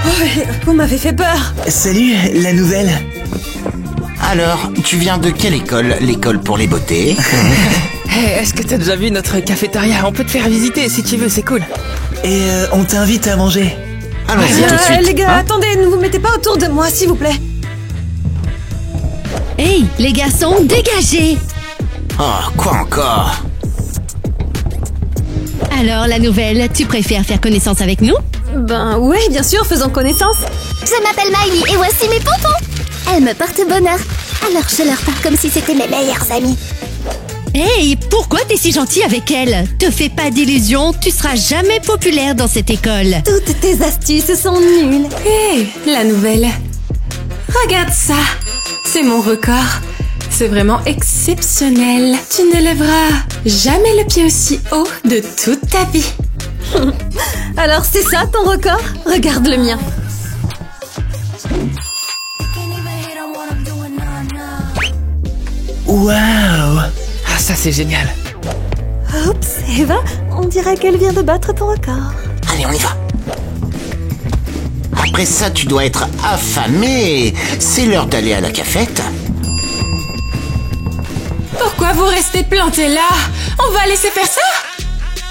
Oh, vous m'avez fait peur. Salut, la nouvelle. Alors, tu viens de quelle école? L'école pour les beautés? Hey, est-ce que t'as déjà vu notre cafétéria? On peut te faire visiter si tu veux, c'est cool. Et on t'invite à manger. Allons-y tout de suite. Les gars, attendez, ne vous mettez pas autour de moi, s'il vous plaît. Hey, les garçons, dégagez! Oh, quoi encore? Alors, la nouvelle, tu préfères faire connaissance avec nous? Ben ouais, bien sûr, faisons connaissance. Je m'appelle Miley et voici mes pompons. Elles me portent bonheur, alors je leur parle comme si c'était mes meilleurs amis. Hey, pourquoi t'es si gentil avec elle? Te fais pas d'illusions, tu seras jamais populaire dans cette école. Toutes tes astuces sont nulles. Hé, la nouvelle. Regarde ça. C'est mon record. C'est vraiment exceptionnel. Tu ne lèveras jamais le pied aussi haut de toute ta vie. Alors c'est ça ton record? Regarde le mien. Waouh! Ah, ça c'est génial. Oups, Eva, on dirait qu'elle vient de battre ton record. Allez, on y va. Après ça, tu dois être affamé. C'est l'heure d'aller à la cafette. Pourquoi vous restez plantés là? On va laisser faire ça?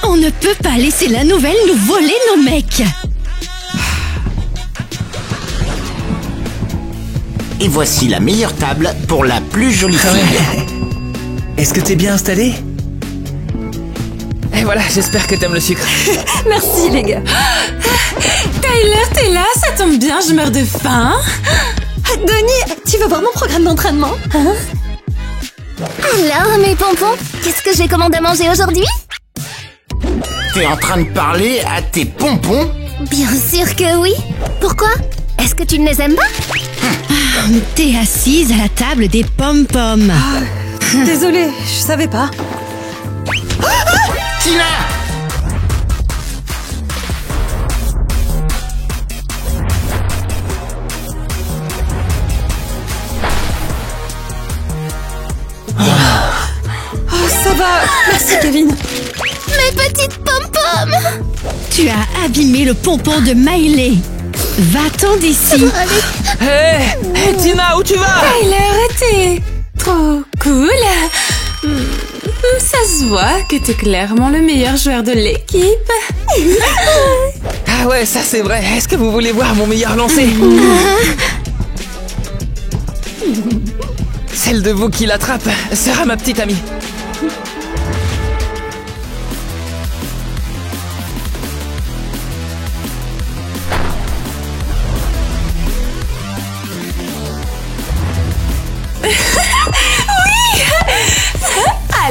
On ne peut pas laisser la nouvelle nous voler nos mecs. Et voici la meilleure table pour la plus jolie fille. Est-ce que t'es bien installé? Et voilà, j'espère que t'aimes le sucre. Merci les gars. Tyler, t'es là? Ça tombe bien, je meurs de faim. Denis, tu veux voir mon programme d'entraînement? Hein? Alors, mes pompons, qu'est-ce que j'ai commandé à manger aujourd'hui? T'es en train de parler à tes pompons? Bien sûr que oui. Pourquoi? Est-ce que tu ne les aimes pas? T'es assise à la table des pom-poms. Désolée, je savais pas. Tina! Oh, ça va. Merci Kevin. Mes petites pom-poms! Tu as abîmé le pompon de Miley. Va-t'en d'ici. Hey, Tina, où tu vas? Tyler, t'es trop cool. Ça se voit que t'es clairement le meilleur joueur de l'équipe. Ah ouais, ça c'est vrai. Est-ce que vous voulez voir mon meilleur lancer? Celle de vous qui l'attrape sera ma petite amie.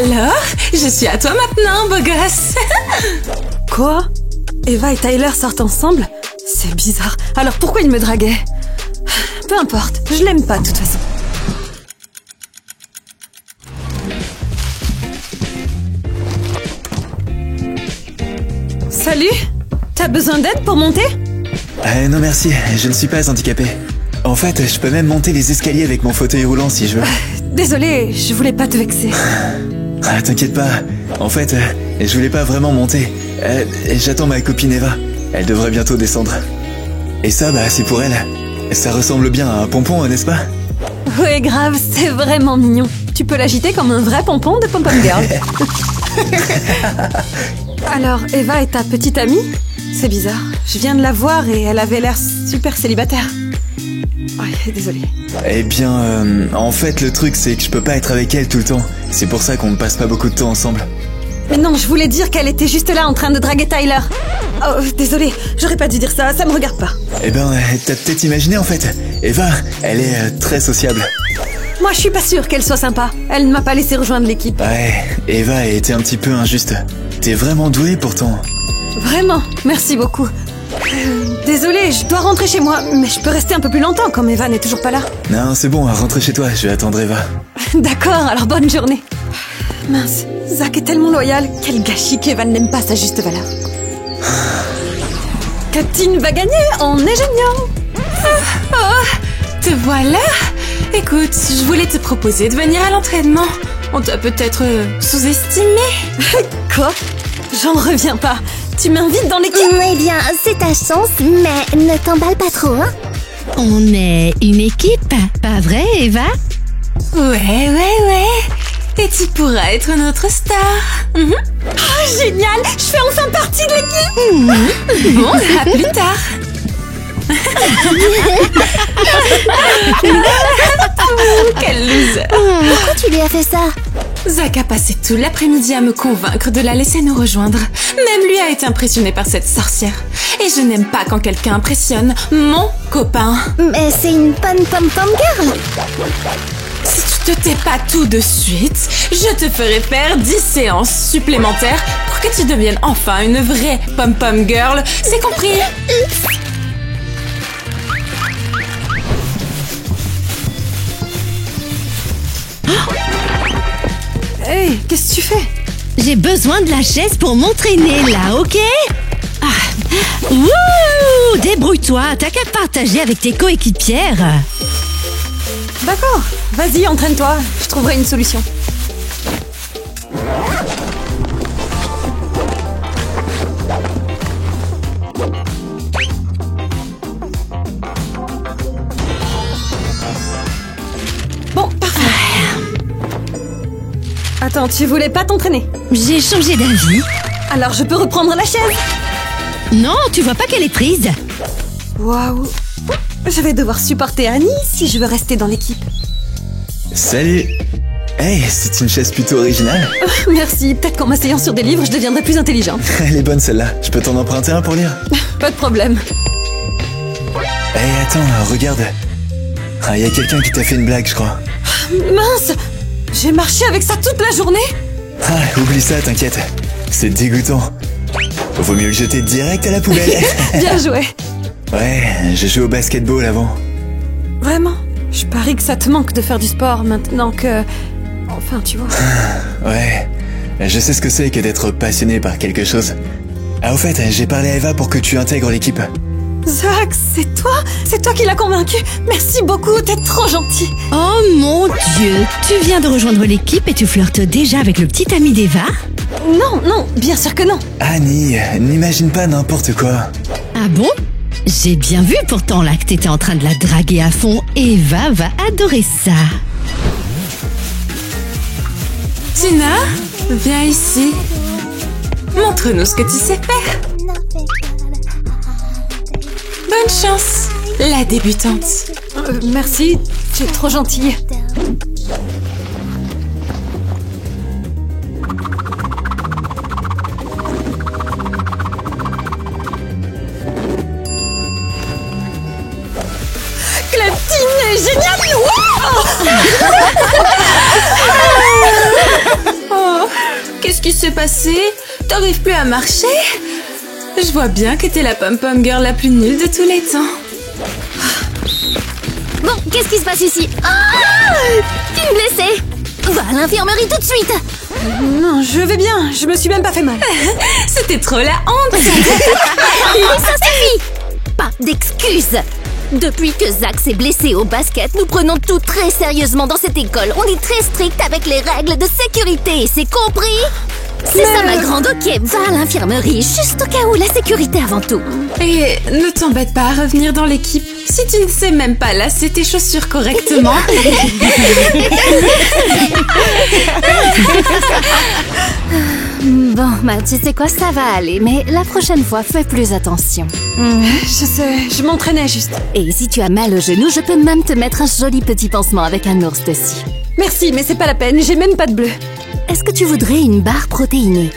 Alors, je suis à toi maintenant, beau gosse. Quoi? Eva et Tyler sortent ensemble? C'est bizarre. Alors pourquoi il me draguait? Peu importe, je l'aime pas de toute façon. Salut? T'as besoin d'aide pour monter? Non merci, je ne suis pas handicapé. En fait, je peux même monter les escaliers avec mon fauteuil roulant si je veux. Désolée, je voulais pas te vexer. Ah, t'inquiète pas. En fait, je voulais pas vraiment monter. J'attends ma copine Eva. Elle devrait bientôt descendre. Et ça, bah, c'est pour elle. Ça ressemble bien à un pompon, n'est-ce pas? Ouais, grave, c'est vraiment mignon. Tu peux l'agiter comme un vrai pompon de pom-pom girl. Alors, Eva est ta petite amie? C'est bizarre. Je viens de la voir et elle avait l'air super célibataire. Ouais, désolée. Eh bien, en fait, le truc, c'est que je peux pas être avec elle tout le temps. C'est pour ça qu'on ne passe pas beaucoup de temps ensemble. Mais non, je voulais dire qu'elle était juste là en train de draguer Tyler. Oh, désolée, j'aurais pas dû dire ça, ça me regarde pas. Eh ben, t'as peut-être imaginé, en fait. Eva, elle est très sociable. Moi, je suis pas sûre qu'elle soit sympa. Elle ne m'a pas laissé rejoindre l'équipe. Ouais, Eva a été un petit peu injuste. T'es vraiment douée pourtant. Vraiment, merci beaucoup. Désolée, je dois rentrer chez moi, mais je peux rester un peu plus longtemps comme Eva n'est toujours pas là. Non, c'est bon, rentre chez toi, je vais attendre Eva. D'accord, alors bonne journée. Mince, Zach est tellement loyal. Quel gâchis qu'Eva n'aime pas sa juste valeur. Captain va gagner, on est génial. Te voilà. Écoute, je voulais te proposer de venir à l'entraînement. On t'a peut-être sous-estimé. Quoi? J'en reviens pas. Tu m'invites dans l'équipe? Eh bien, c'est ta chance, mais ne t'emballe pas trop, hein. On est une équipe, pas vrai, Eva? Ouais. Et tu pourras être notre star. Oh, génial! Je fais enfin partie de l'équipe. Bon, à plus tard. Quel loser. Pourquoi tu lui as fait ça? Zach a passé tout l'après-midi à me convaincre de la laisser nous rejoindre. Même lui a été impressionné par cette sorcière. Et je n'aime pas quand quelqu'un impressionne mon copain. Mais c'est une pom-pom-pom girl. Si tu te tais pas tout de suite, je te ferai faire 10 séances supplémentaires pour que tu deviennes enfin une vraie pom-pom girl. C'est compris? Hey, qu'est-ce que tu fais? J'ai besoin de la chaise pour m'entraîner là, ok? Wouh! Débrouille-toi, t'as qu'à partager avec tes coéquipières. D'accord, vas-y, entraîne-toi. Je trouverai une solution. Bon, parfait. Attends, tu voulais pas t'entraîner? J'ai changé d'avis. Alors je peux reprendre la chaise? Non, tu vois pas qu'elle est prise? Waouh. Je vais devoir supporter Annie si je veux rester dans l'équipe. Salut. Hey, c'est une chaise plutôt originale. Merci, peut-être qu'en m'asseyant sur des livres, je deviendrai plus intelligente. Elle est bonne celle-là. Je peux t'en emprunter un pour lire? Pas de problème. Hey, attends, regarde. Ah, y a quelqu'un qui t'a fait une blague, je crois. Mince! J'ai marché avec ça toute la journée? Ah, oublie ça, t'inquiète. C'est dégoûtant. Vaut mieux le jeter direct à la poubelle. Bien joué. Ouais, j'ai joué au basketball avant. Vraiment? Je parie que ça te manque de faire du sport maintenant que... Enfin, tu vois. Ouais, je sais ce que c'est que d'être passionné par quelque chose. Ah, au fait, j'ai parlé à Eva pour que tu intègres l'équipe. Zach, c'est toi? C'est toi qui l'as convaincu? Merci beaucoup, t'es trop gentil. Oh mon Dieu, tu viens de rejoindre l'équipe et tu flirtes déjà avec le petit ami d'Eva? Non, bien sûr que non. Annie, n'imagine pas n'importe quoi. Ah bon? J'ai bien vu pourtant là que t'étais en train de la draguer à fond. Eva va adorer ça. Tina, viens ici. Montre-nous ce que tu sais faire. Bonne chance, la débutante. Merci, tu es trop gentille. Cleptine est géniale. Oh, qu'est-ce qui s'est passé? T'arrives plus à marcher? Je vois bien que t'es la pom-pom girl la plus nulle de tous les temps. Bon, qu'est-ce qui se passe ici? Ah! Tu es blessée? Va à l'infirmerie tout de suite. Non, je vais bien, je me suis même pas fait mal. C'était trop la honte. Et ça suffit. Pas d'excuses. Depuis que Zach s'est blessé au basket, nous prenons tout très sérieusement dans cette école. On est très strict avec les règles de sécurité, c'est compris? C'est ça ma grande, ok. Va à l'infirmerie, juste au cas où, la sécurité avant tout. Et ne t'embête pas à revenir dans l'équipe. Si tu ne sais même pas lasser tes chaussures correctement. Bon, bah tu sais quoi, ça va aller, mais la prochaine fois, fais plus attention. Je sais, je m'entraînais juste. Et si tu as mal au genou, je peux même te mettre un joli petit pansement avec un ours dessus. Merci, mais c'est pas la peine, j'ai même pas de bleu. Est-ce que tu voudrais une barre protéinée?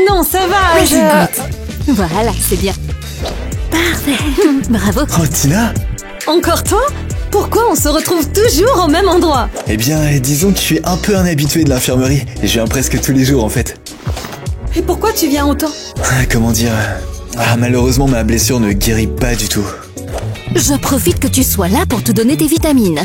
Non, ça va, Vas-y, goûte. Voilà, c'est bien. Parfait. Bravo. Oh, Tina? Encore toi? Pourquoi on se retrouve toujours au même endroit? Eh bien, disons que je suis un peu un habitué de l'infirmerie. Et je viens presque tous les jours, en fait. Et pourquoi tu viens autant? Comment dire? Malheureusement, ma blessure ne guérit pas du tout. Je profite que tu sois là pour te donner tes vitamines.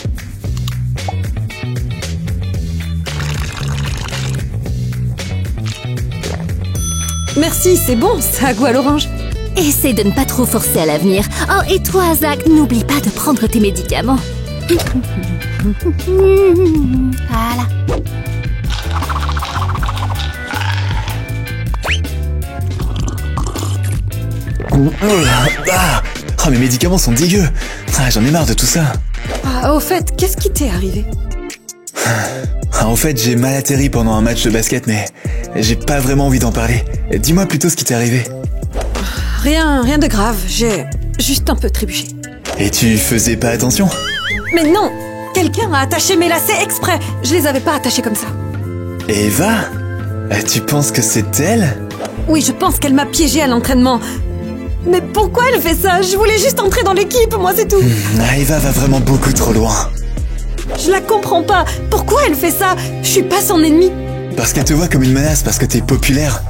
Merci, c'est bon, ça a goût à l'orange. Essaie de ne pas trop forcer à l'avenir. Oh, et toi, Zach, n'oublie pas de prendre tes médicaments. Voilà. Ah, mes médicaments sont dégueux. Ah, j'en ai marre de tout ça. Ah, au fait, qu'est-ce qui t'est arrivé? Ah, en fait, j'ai mal atterri pendant un match de basket, mais j'ai pas vraiment envie d'en parler. Dis-moi plutôt ce qui t'est arrivé. Rien de grave, j'ai juste un peu trébuché. Et tu faisais pas attention? Mais non! Quelqu'un a attaché mes lacets exprès. Je les avais pas attachés comme ça. Eva? Tu penses que c'est elle? Oui, je pense qu'elle m'a piégée à l'entraînement. Mais pourquoi elle fait ça? Je voulais juste entrer dans l'équipe, moi c'est tout. Eva va vraiment beaucoup trop loin. Je la comprends pas. Pourquoi elle fait ça? Je suis pas son ennemie. Parce qu'elle te voit comme une menace, parce que t'es populaire.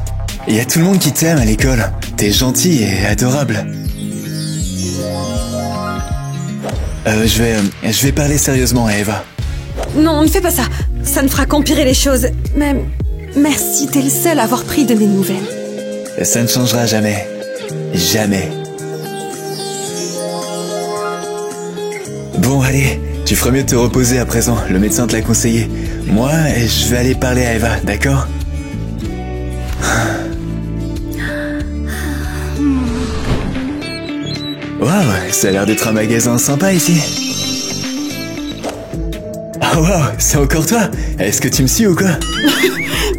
Il y a tout le monde qui t'aime à l'école. T'es gentil et adorable. Je vais parler sérieusement à Eva. Non, ne fais pas ça. Ça ne fera qu'empirer les choses. Mais merci, t'es le seul à avoir pris de mes nouvelles. Ça ne changera jamais. Jamais. Bon, allez, tu ferais mieux de te reposer à présent. Le médecin te l'a conseillé. Moi, je vais aller parler à Eva, d'accord? Waouh, ça a l'air d'être un magasin sympa ici. Ah waouh, c'est encore toi? Est-ce que tu me suis ou quoi?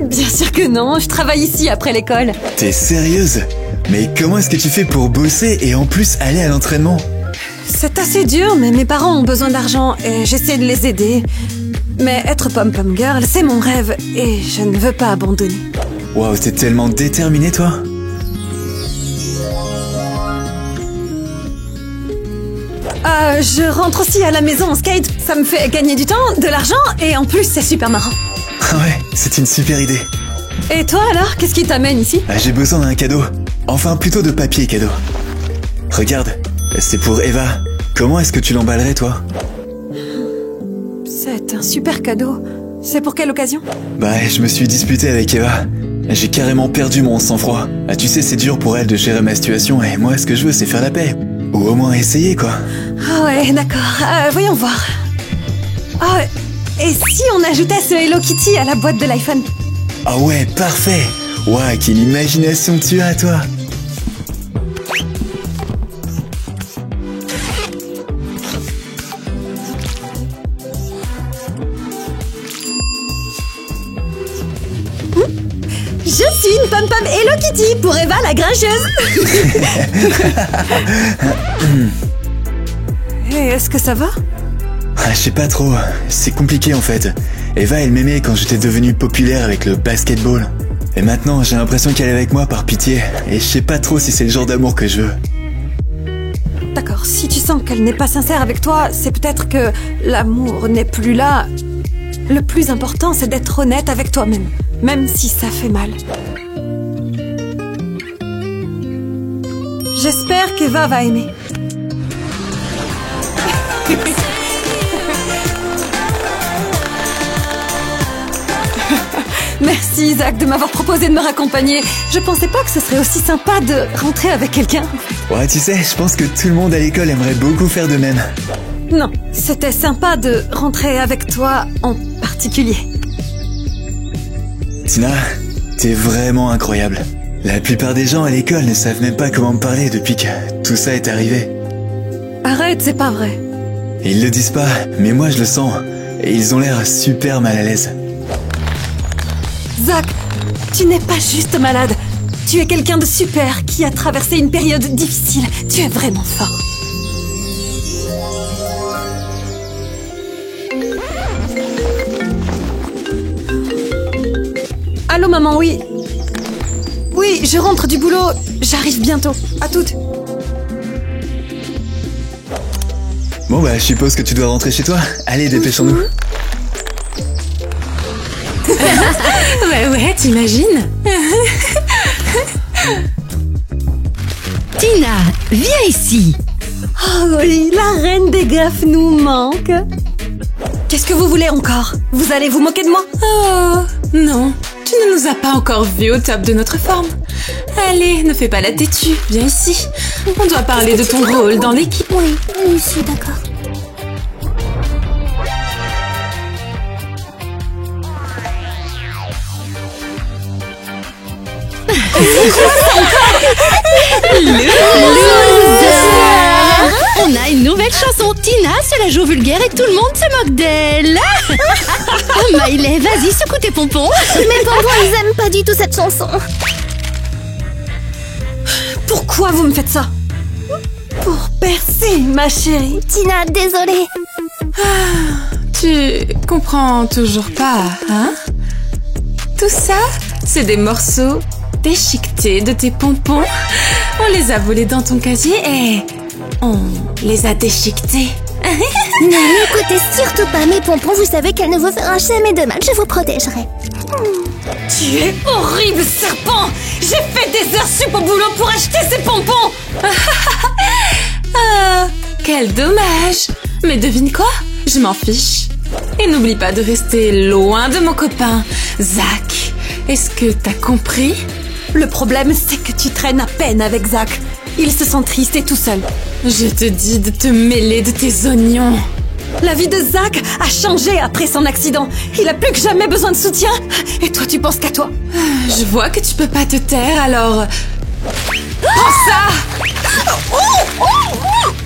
Bien sûr que non, je travaille ici après l'école. T'es sérieuse? Mais comment est-ce que tu fais pour bosser et en plus aller à l'entraînement? C'est assez dur, mais mes parents ont besoin d'argent et j'essaie de les aider. Mais être pom-pom girl, c'est mon rêve et je ne veux pas abandonner. Waouh, t'es tellement déterminée toi? Je rentre aussi à la maison en skate. Ça me fait gagner du temps, de l'argent et en plus c'est super marrant. Ah ouais, c'est une super idée. Et toi alors, qu'est-ce qui t'amène ici? J'ai besoin d'un cadeau. Enfin, plutôt de papier cadeau. Regarde, c'est pour Eva. Comment est-ce que tu l'emballerais, toi? C'est un super cadeau. C'est pour quelle occasion? Je me suis disputé avec Eva. J'ai carrément perdu mon sang-froid. Tu sais, c'est dur pour elle de gérer ma situation et moi, ce que je veux, c'est faire la paix. Ou au moins essayer, quoi. Ah ouais, d'accord. Voyons voir. Ah, et si on ajoutait ce Hello Kitty à la boîte de l'iPhone? Ah ouais, parfait. Ouah, quelle imagination tu as, toi. Je suis une pom-pom Hello Kitty pour Eva la grincheuse. Et est-ce que ça va? Je sais pas trop. C'est compliqué en fait. Eva, elle m'aimait quand j'étais devenu populaire avec le basketball. Et maintenant, j'ai l'impression qu'elle est avec moi par pitié. Et je sais pas trop si c'est le genre d'amour que je veux. D'accord, si tu sens qu'elle n'est pas sincère avec toi, c'est peut-être que l'amour n'est plus là. Le plus important, c'est d'être honnête avec toi-même, même si ça fait mal. J'espère qu'Eva va aimer. Merci Isaac de m'avoir proposé de me raccompagner. Je pensais pas que ce serait aussi sympa de rentrer avec quelqu'un. Ouais, tu sais, je pense que tout le monde à l'école aimerait beaucoup faire de même. Non, c'était sympa de rentrer avec toi en particulier. Tina, t'es vraiment incroyable. La plupart des gens à l'école ne savent même pas comment me parler depuis que tout ça est arrivé. Arrête, c'est pas vrai. Ils le disent pas, mais moi je le sens. Et ils ont l'air super mal à l'aise. Zach, tu n'es pas juste malade. Tu es quelqu'un de super qui a traversé une période difficile. Tu es vraiment fort. Allô maman, oui. Oui, je rentre du boulot. J'arrive bientôt. À toutes. Bon je suppose que tu dois rentrer chez toi. Allez, dépêchons-nous. Ouais, t'imagines? Tina, viens ici. Oh oui, la reine des gaffes nous manque. Qu'est-ce que vous voulez encore? Vous allez vous moquer de moi? Oh, non. Tu ne nous as pas encore vus au top de notre forme. Allez, ne fais pas la têtue, viens ici. On doit parler de ton rôle dans l'équipe. Oui, je suis d'accord. On a une nouvelle chanson. Tina se la joue vulgaire et tout le monde se moque d'elle. Miley, vas-y, secoue tes pompons. Mes pompons, ils aiment pas du tout cette chanson. Pourquoi vous me faites ça? Pour percer, ma chérie. Tina, désolée. Tu comprends toujours pas, hein? Tout ça, c'est des morceaux déchiquetés de tes pompons. On les a volés dans ton casier et on les a déchiquetés. N'écoutez surtout pas mes pompons, vous savez qu'elle ne vous fera jamais de mal, je vous protégerai. Tu es horrible, serpent! J'ai fait des heures sup au boulot pour acheter ces pompons! Ah, quel dommage! Mais devine quoi? Je m'en fiche. Et n'oublie pas de rester loin de mon copain, Zach. Est-ce que t'as compris? Le problème, c'est que tu traînes à peine avec Zach. Il se sent triste et tout seul. Je te dis de te mêler de tes oignons. La vie de Zach a changé après son accident. Il a plus que jamais besoin de soutien. Et toi, tu penses qu'à toi. Je vois que tu peux pas te taire, alors... Prends ça!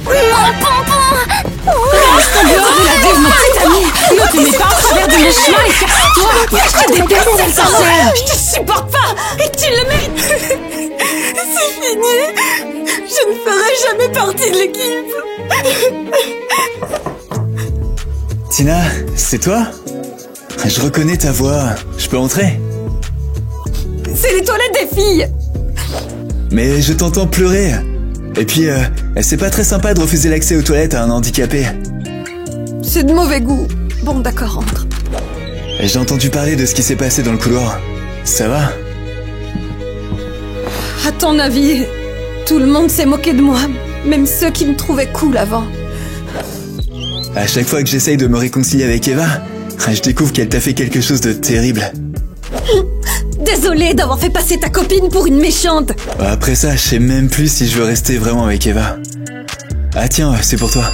Mon pompon! Reste en dehors de la vie de mon petit ami! Ne te mets pas en travers de mon chemin et casse-toi! Je te déteste, sale sorcière! Je te supporte pas! Et tu le mérites! C'est fini! Je ne ferai jamais partie de l'équipe! Tina, c'est toi? Je reconnais ta voix. Je peux entrer? C'est les toilettes des filles! Mais je t'entends pleurer. Et puis, c'est pas très sympa de refuser l'accès aux toilettes à un handicapé. C'est de mauvais goût. Bon, d'accord, entre. J'ai entendu parler de ce qui s'est passé dans le couloir. Ça va? À ton avis, tout le monde s'est moqué de moi. Même ceux qui me trouvaient cool avant. À chaque fois que j'essaye de me réconcilier avec Eva, je découvre qu'elle t'a fait quelque chose de terrible. Désolée d'avoir fait passer ta copine pour une méchante. Après ça, je sais même plus si je veux rester vraiment avec Eva. Ah tiens, c'est pour toi.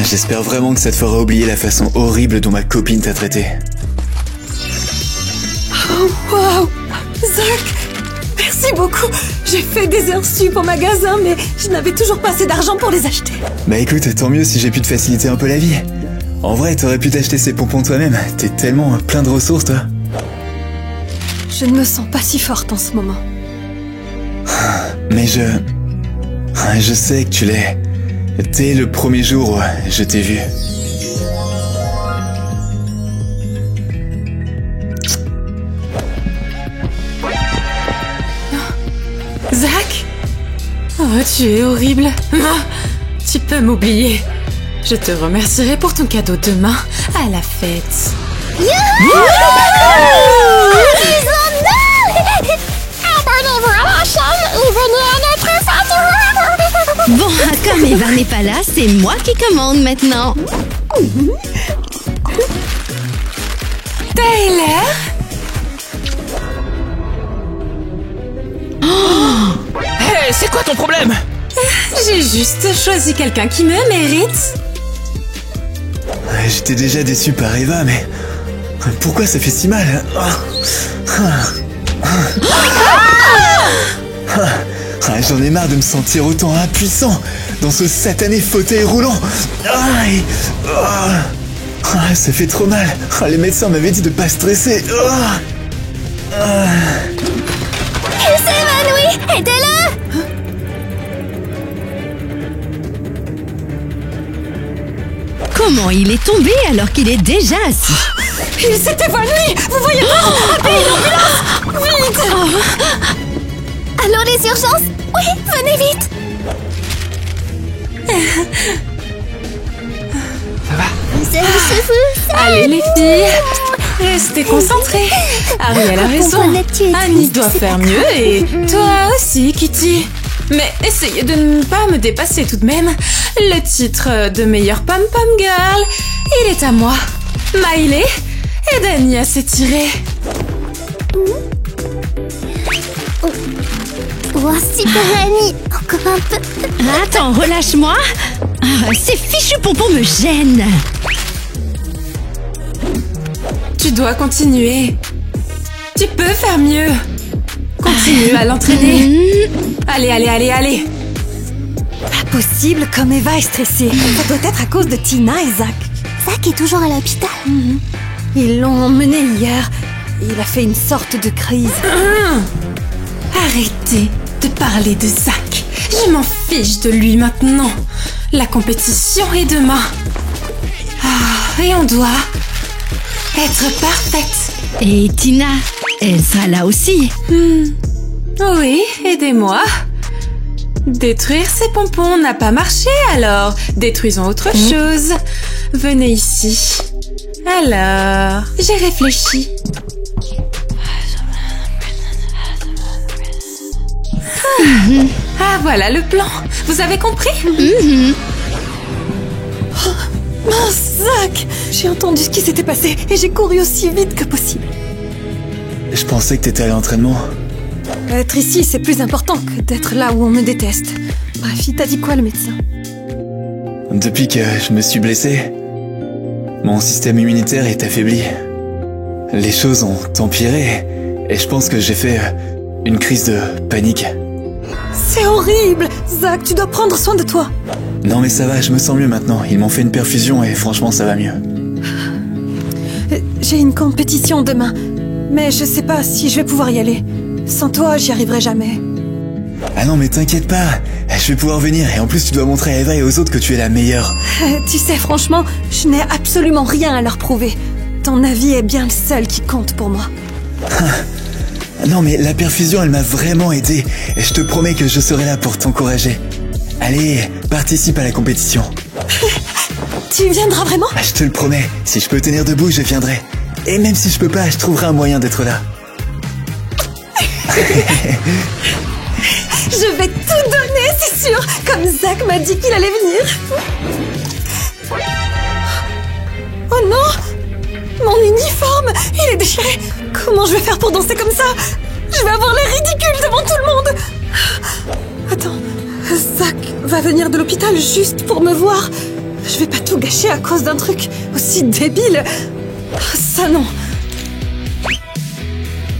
J'espère vraiment que ça te fera oublier la façon horrible dont ma copine t'a traité. Oh, wow! Zach! Merci beaucoup! J'ai fait des heures sup au magasin, mais je n'avais toujours pas assez d'argent pour les acheter. Bah écoute, tant mieux si j'ai pu te faciliter un peu la vie. En vrai, t'aurais pu t'acheter ces pompons toi-même. T'es tellement plein de ressources, toi. Je ne me sens pas si forte en ce moment. Mais je sais que tu l'es. Dès le premier jour où je t'ai vu. Zach? Oh, tu es horrible. Ah, tu peux m'oublier. Je te remercierai pour ton cadeau demain à la fête. Abonnez-vous à la chaîne ou venez à notre fête. Bon, comme Eva n'est pas là, c'est moi qui commande maintenant. Taylor? Hey, c'est quoi ton problème? J'ai juste choisi quelqu'un qui me mérite. J'étais déjà déçu par Eva, mais... Pourquoi ça fait si mal? J'en ai marre de me sentir autant impuissant dans ce satané fauteuil roulant. Ça fait trop mal. Les médecins m'avaient dit de pas stresser. Il s'est évanoui! Aidez-le! Comment il est tombé alors qu'il est déjà assis? Il s'est évanoui! Vous voyez pas? Appelez l'ambulance! Vite! Allô, les urgences? Oui, venez vite! Allez les filles, restez concentrées. Ariel a raison. Annie doit faire mieux et toi aussi, Kitty. Mais essayez de ne pas me dépasser tout de même. Le titre de meilleure pom-pom girl, il est à moi. Miley, aide Annie à s'étirer. Oh, super Annie! Encore un peu. Attends, relâche-moi. Ces fichus pompons me gênent. Tu dois continuer. Tu peux faire mieux. Continue à l'entraîner. Allez, allez, allez, allez. Pas possible comme Eva est stressée. Ça doit être à cause de Tina et Zach. Zach est toujours à l'hôpital. Ils l'ont emmené hier. Il a fait une sorte de crise. Arrêtez de parler de Zach. Je m'en fiche de lui maintenant. La compétition est demain. Et on doit être parfaite. Et Tina, elle sera là aussi. Oui, aidez-moi. Détruire ces pompons n'a pas marché, alors détruisons autre chose. Venez ici. Alors, j'ai réfléchi. Ah, voilà le plan. Vous avez compris? Mince, Zach! J'ai entendu ce qui s'était passé et j'ai couru aussi vite que possible. Je pensais que t'étais à l'entraînement. Être ici, c'est plus important que d'être là où on me déteste. Bref, il t'a dit quoi, le médecin? Depuis que je me suis blessé, mon système immunitaire est affaibli. Les choses ont empiré et je pense que j'ai fait une crise de panique. C'est horrible! Zach, tu dois prendre soin de toi. Non mais ça va, je me sens mieux maintenant. Ils m'ont fait une perfusion et franchement ça va mieux. J'ai une compétition demain, mais je sais pas si je vais pouvoir y aller. Sans toi, j'y arriverai jamais. Ah non mais t'inquiète pas, je vais pouvoir venir et en plus tu dois montrer à Eva et aux autres que tu es la meilleure. Tu sais, franchement, je n'ai absolument rien à leur prouver. Ton avis est bien le seul qui compte pour moi. Non mais la perfusion elle m'a vraiment aidé et je te promets que je serai là pour t'encourager. Allez, participe à la compétition. Tu viendras vraiment? Je te le promets, si je peux tenir debout, je viendrai. Et même si je peux pas, je trouverai un moyen d'être là. Je vais tout donner, c'est sûr, comme Zach m'a dit qu'il allait venir. Oh non! Mon uniforme, il est déchiré. Comment je vais faire pour danser comme ça? Je vais avoir l'air ridicule devant tout le monde. Attends, Zach va venir de l'hôpital juste pour me voir. Je vais pas tout gâcher à cause d'un truc aussi débile. Ça non.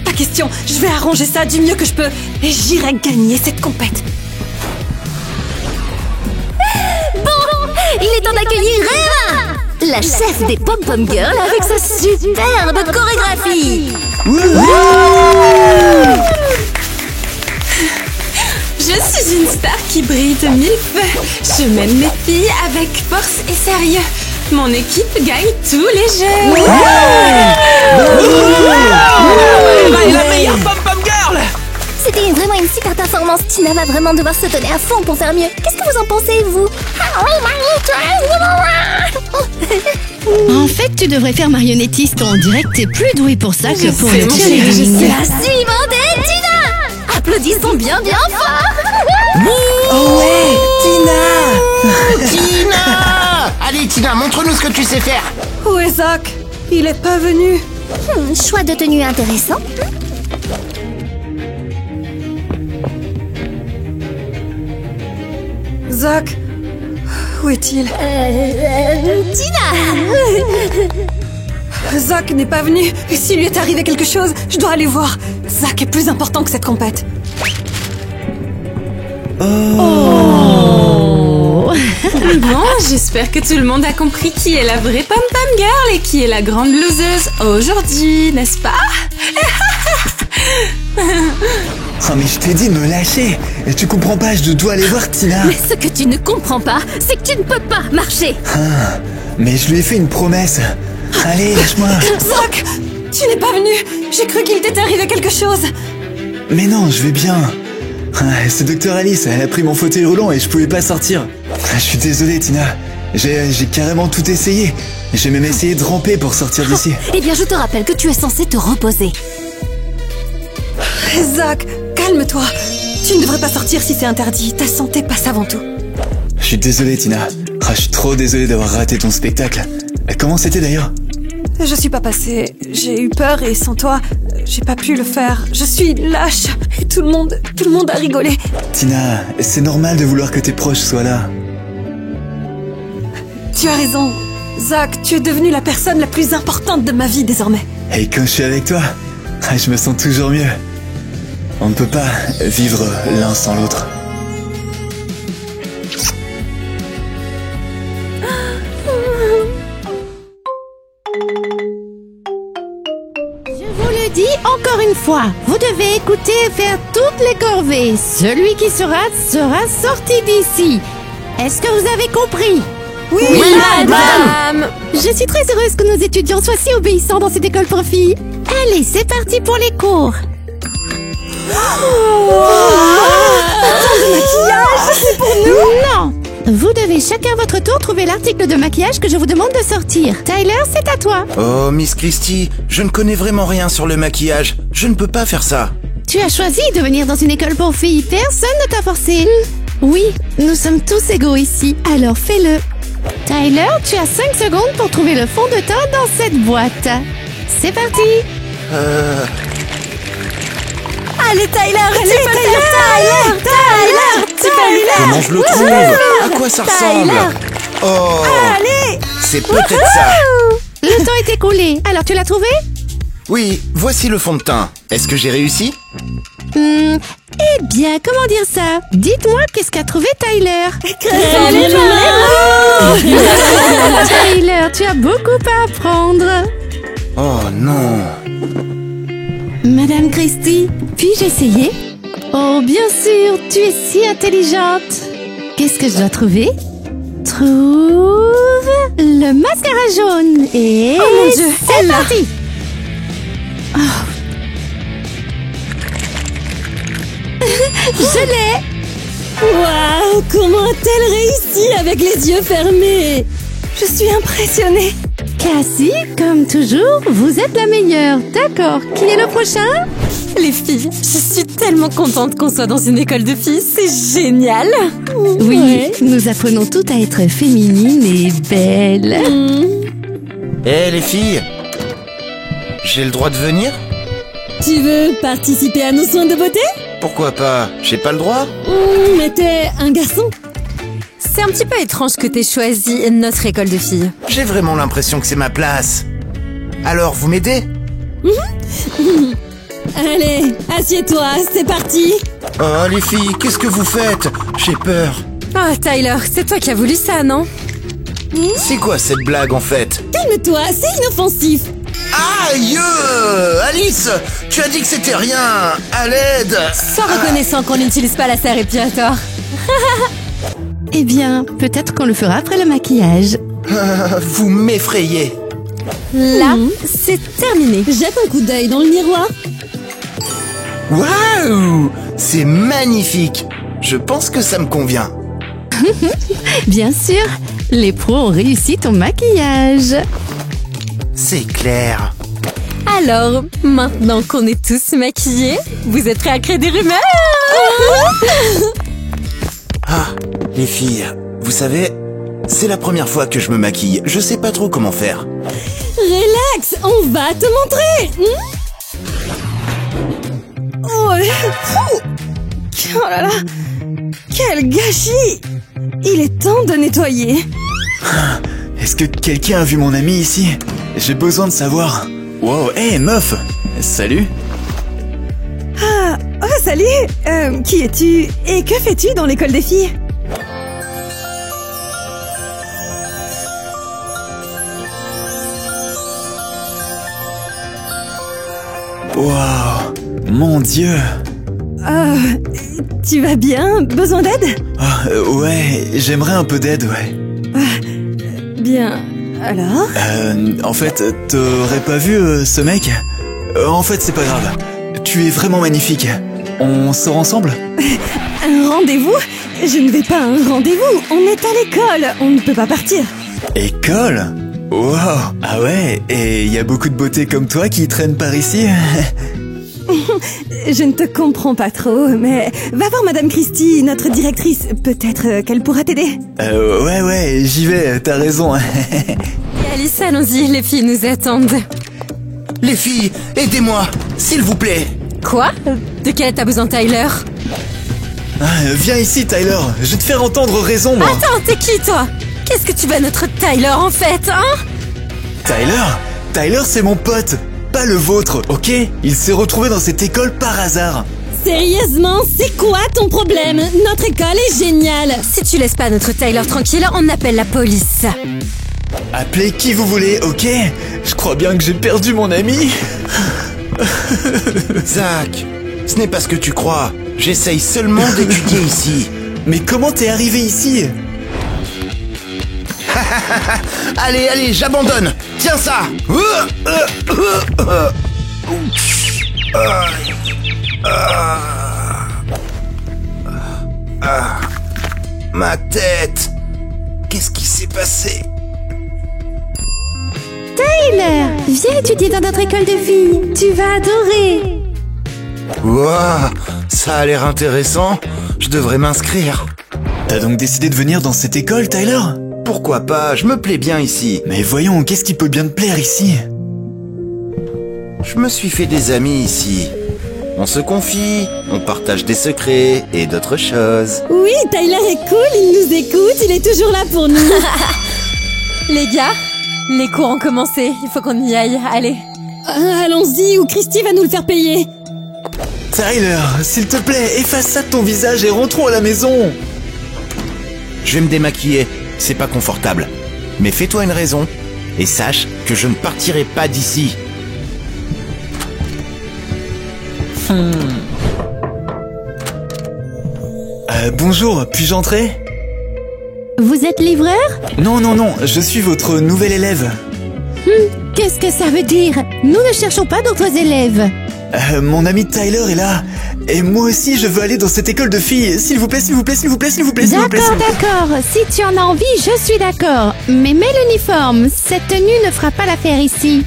Pas question, je vais arranger ça du mieux que je peux et j'irai gagner cette compète. Bon, il est temps d'accueillir Eva, la chef des Pom-Pom Girls avec sa superbe chorégraphie. Je suis une star qui brille de mille feux. Je mène mes filles avec force et sérieux. Mon équipe gagne tous les jeux. Eva est la meilleure pom-pom girl. C'était vraiment une super performance. Tina va vraiment devoir se donner à fond pour faire mieux. Qu'est-ce que vous en pensez, vous? En fait, tu devrais faire marionnettiste. On dirait que t'es plus douée pour ça que pour le cheerleading. La suivante est Tina. Applaudissons bien fort. Oh ouais, Tina. Tina. Allez, Tina, montre-nous ce que tu sais faire. Où est Zach? Il est pas venu. Choix de tenue intéressant. Zach, où est-il? Tina. Zach n'est pas venu. Et s'il lui est arrivé quelque chose, je dois aller voir. Zach est plus important que cette compète. Bon, j'espère que tout le monde a compris qui est la vraie Pom-Pom Girl et qui est la grande loseuse aujourd'hui, n'est-ce pas? Oh mais je t'ai dit de me lâcher. Et tu comprends pas, je dois aller voir Tina. Mais ce que tu ne comprends pas, c'est que tu ne peux pas marcher. Mais je lui ai fait une promesse. Allez, lâche-moi. Zach, tu n'es pas venu. J'ai cru qu'il t'était arrivé quelque chose. Mais non, je vais bien. C'est Dr Alice, elle a pris mon fauteuil roulant et je pouvais pas sortir. Je suis désolé Tina, j'ai carrément tout essayé. J'ai même essayé de ramper pour sortir d'ici. Eh bien, je te rappelle que tu es censé te reposer. Zach, calme-toi. Tu ne devrais pas sortir si c'est interdit. Ta santé passe avant tout. Je suis désolé Tina. Je suis trop désolé d'avoir raté ton spectacle. Comment c'était d'ailleurs? Je suis pas passée. J'ai eu peur et sans toi, j'ai pas pu le faire. Je suis lâche et tout le monde a rigolé. Tina, c'est normal de vouloir que tes proches soient là. Tu as raison. Zach, tu es devenu la personne la plus importante de ma vie désormais. Et quand je suis avec toi, je me sens toujours mieux. On ne peut pas vivre l'un sans l'autre. Je vous le dis encore une fois, vous devez écouter et faire toutes les corvées. Celui qui se rate sera sorti d'ici. Est-ce que vous avez compris? Oui, Madame! Je suis très heureuse que nos étudiants soient si obéissants dans cette école pour filles. Allez, c'est parti pour les cours. maquillage, c'est pour nous. Non! Vous devez chacun à votre tour trouver l'article de maquillage que je vous demande de sortir. Tyler, c'est à toi. Oh, Miss Christie, je ne connais vraiment rien sur le maquillage. Je ne peux pas faire ça. Tu as choisi de venir dans une école pour filles. Personne ne t'a forcé. Oui, nous sommes tous égaux ici, alors fais-le. Tyler, tu as 5 secondes pour trouver le fond de teint dans cette boîte. C'est parti. Allez, Tyler, tu peux le faire. Comment je le trouve? À quoi ça ressemble? Oh, Allez. c'est peut-être ça. Le temps est écoulé. Alors, tu l'as trouvé? Oui, voici le fond de teint. Est-ce que j'ai réussi? Eh bien, comment dire ça? Dites-moi qu'est-ce qu'a trouvé Tyler. Tyler, tu as beaucoup à apprendre. Oh non. Madame Christie, puis-je essayer? Oh, bien sûr, tu es si intelligente. Qu'est-ce que je dois trouver? Trouve le mascara jaune. Et Oh mon Dieu, c'est parti. Je l'ai. Waouh, comment a-t-elle réussi avec les yeux fermés? Je suis impressionnée. Cassie, comme toujours, vous êtes la meilleure. D'accord, qui est le prochain? Les filles, je suis tellement contente qu'on soit dans une école de filles, c'est génial. Oui, Ouais. nous apprenons toutes à être féminines et belles. Eh les filles, j'ai le droit de venir? Tu veux participer à nos soins de beauté? Pourquoi pas? J'ai pas le droit? Mais t'es un garçon. C'est un petit peu étrange que t'aies choisi notre école de filles. J'ai vraiment l'impression que c'est ma place. Alors, vous m'aidez? Allez, assieds-toi, c'est parti. Oh les filles, qu'est-ce que vous faites? J'ai peur. Ah, Tyler, c'est toi qui as voulu ça, non? C'est quoi cette blague en fait? Calme-toi, c'est inoffensif. Aïe! Alice, tu as dit que c'était rien. À l'aide. Sois reconnaissant qu'on n'utilise pas la serre épiatoire. Eh bien, peut-être qu'on le fera après le maquillage. Vous m'effrayez. Là, c'est terminé. Jette un coup d'œil dans le miroir. Waouh! C'est magnifique. Je pense que ça me convient. Bien sûr, les pros ont réussi ton maquillage. C'est clair. Alors, maintenant qu'on est tous maquillés, vous êtes prêts à créer des rumeurs? Ah, les filles, vous savez, c'est la première fois que je me maquille. Je sais pas trop comment faire. Relax, on va te montrer. Oh là là, quel gâchis! Il est temps de nettoyer. Est-ce que quelqu'un a vu mon ami ici? J'ai besoin de savoir. Wow, hey meuf! Salut! Ah, oh salut! Qui es-tu? Et que fais-tu dans l'école des filles? Wow! Mon Dieu! Tu vas bien? Besoin d'aide? Ouais, j'aimerais un peu d'aide, ouais. Bien. Alors? En fait, t'aurais pas vu ce mec? En fait, c'est pas grave. Tu es vraiment magnifique. On sort ensemble? Un rendez-vous? Je ne vais pas à un rendez-vous. On est à l'école. On ne peut pas partir. École? Wow! Ah ouais? Et y a beaucoup de beauté comme toi qui traînent par ici? Je ne te comprends pas trop, mais va voir Madame Christie, notre directrice. Peut-être qu'elle pourra t'aider. Ouais, j'y vais, t'as raison. Et Alice, allons-y, les filles nous attendent. Les filles, aidez-moi, s'il vous plaît. Quoi? De quelle t'as besoin, Tyler? Viens ici, Tyler. Je vais te faire entendre raison, moi. Attends, t'es qui, toi? Qu'est-ce que tu veux à notre Tyler, en fait, hein? Tyler, c'est mon pote, pas le vôtre, ok? Il s'est retrouvé dans cette école par hasard. Sérieusement, c'est quoi ton problème? Notre école est géniale. Si tu laisses pas notre Tyler tranquille, on appelle la police. Appelez qui vous voulez, ok? Je crois bien que j'ai perdu mon ami. Zach, ce n'est pas ce que tu crois. J'essaye seulement d'étudier ici. Mais comment t'es arrivé ici? Allez, allez, j'abandonne. Tiens ça. Ma tête. Qu'est-ce qui s'est passé? Tyler, viens étudier dans notre école de filles. Tu vas adorer. Wow, ça a l'air intéressant. Je devrais m'inscrire. T'as donc décidé de venir dans cette école, Tyler? Pourquoi pas, je me plais bien ici. Mais voyons, qu'est-ce qui peut bien te plaire ici? Je me suis fait des amis ici. On se confie, on partage des secrets et d'autres choses. Oui, Tyler est cool, il nous écoute, il est toujours là pour nous. Les gars, les cours ont commencé, il faut qu'on y aille, allez. Allons-y, ou Christy va nous le faire payer. Tyler, s'il te plaît, efface ça de ton visage et rentrons à la maison. Je vais me démaquiller, c'est pas confortable. Mais fais-toi une raison et sache que je ne partirai pas d'ici. Bonjour, puis-je entrer? Vous êtes livreur? Non, je suis votre nouvel élève. Qu'est-ce que ça veut dire? Nous ne cherchons pas d'autres élèves. Mon ami Tyler est là. Et moi aussi, je veux aller dans cette école de filles. S'il vous plaît, s'il vous plaît, s'il vous plaît, s'il vous plaît, s'il vous plaît. D'accord. Si tu en as envie, je suis d'accord. Mais mets l'uniforme. Cette tenue ne fera pas l'affaire ici.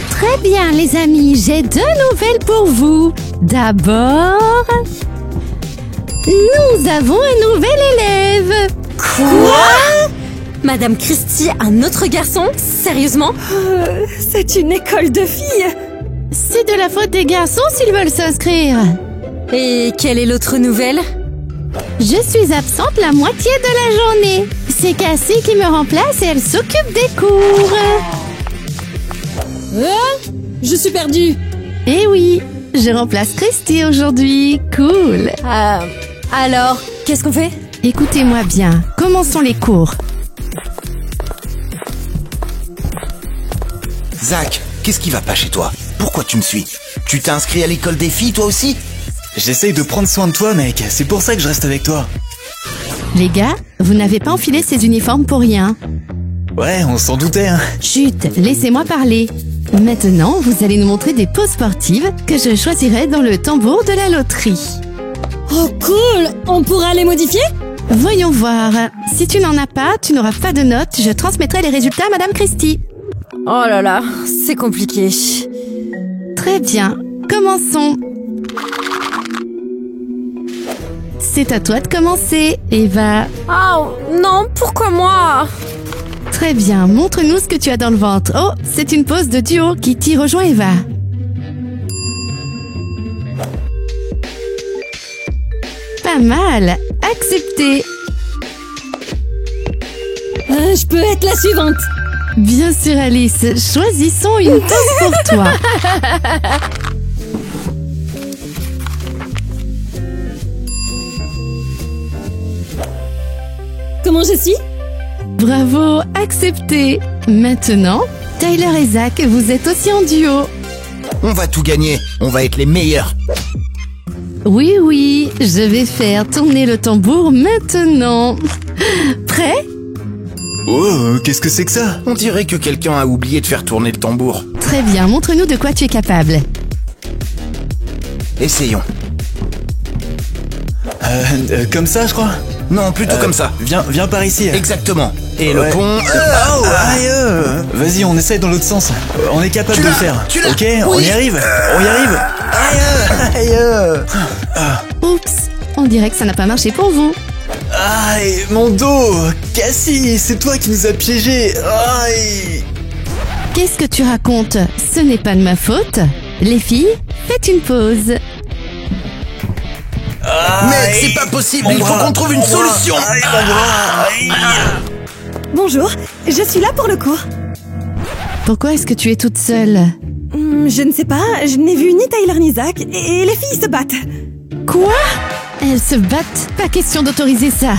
Très bien, les amis. J'ai 2 nouvelles pour vous. D'abord, nous avons un nouvel élève. Quoi? Madame Christie, un autre garçon? Sérieusement? C'est une école de filles. C'est de la faute des garçons s'ils veulent s'inscrire. Et quelle est l'autre nouvelle? Je suis absente la moitié de la journée. C'est Cassie qui me remplace et elle s'occupe des cours. Je suis perdue. Eh oui, je remplace Christy aujourd'hui. Cool. Alors, qu'est-ce qu'on fait? Écoutez-moi bien, commençons les cours. Zach, qu'est-ce qui va pas chez toi? Pourquoi tu me suis? Tu t'es inscrit à l'école des filles, toi aussi? J'essaye de prendre soin de toi, mec. C'est pour ça que je reste avec toi. Les gars, vous n'avez pas enfilé ces uniformes pour rien. Ouais, on s'en doutait, hein. Chut, laissez-moi parler. Maintenant, vous allez nous montrer des poses sportives que je choisirai dans le tambour de la loterie. Oh cool! On pourra les modifier? Voyons voir. Si tu n'en as pas, tu n'auras pas de notes. Je transmettrai les résultats à Madame Christie. Oh là là, c'est compliqué. Très bien, commençons. C'est à toi de commencer, Eva. Oh non, pourquoi moi? Très bien, montre-nous ce que tu as dans le ventre. Oh, c'est une pose de duo. Kitty rejoint Eva. Pas mal, accepté. Je peux être la suivante. Bien sûr, Alice, choisissons une pose pour toi. Comment je suis? Bravo, accepté. Maintenant, Tyler et Zach, vous êtes aussi en duo. On va tout gagner, on va être les meilleurs. Oui, je vais faire tourner le tambour maintenant. Prêt? Oh, qu'est-ce que c'est que ça? On dirait que quelqu'un a oublié de faire tourner le tambour. Très bien, montre-nous de quoi tu es capable. Essayons. Comme ça, je crois? Non, plutôt comme ça. Viens par ici. Exactement. Et Ouais. le pont... Vas-y, on essaye dans l'autre sens. On est capable Tu de le l'as, faire. tu l'as. Ok, Oui. on y arrive. Oups, on dirait que ça n'a pas marché pour vous. Aïe, mon dos. Cassie, c'est toi qui nous as piégés. Aïe. Qu'est-ce que tu racontes? Ce n'est pas de ma faute. Les filles, faites une pause. Mec, c'est pas possible, il faut qu'on trouve une solution. Aïe, mon bras. Aïe. Bonjour, je suis là pour le cours. Pourquoi est-ce que tu es toute seule? Je ne sais pas, je n'ai vu ni Tyler ni Zach, et les filles se battent. Quoi? Elles se battent? Pas question d'autoriser ça.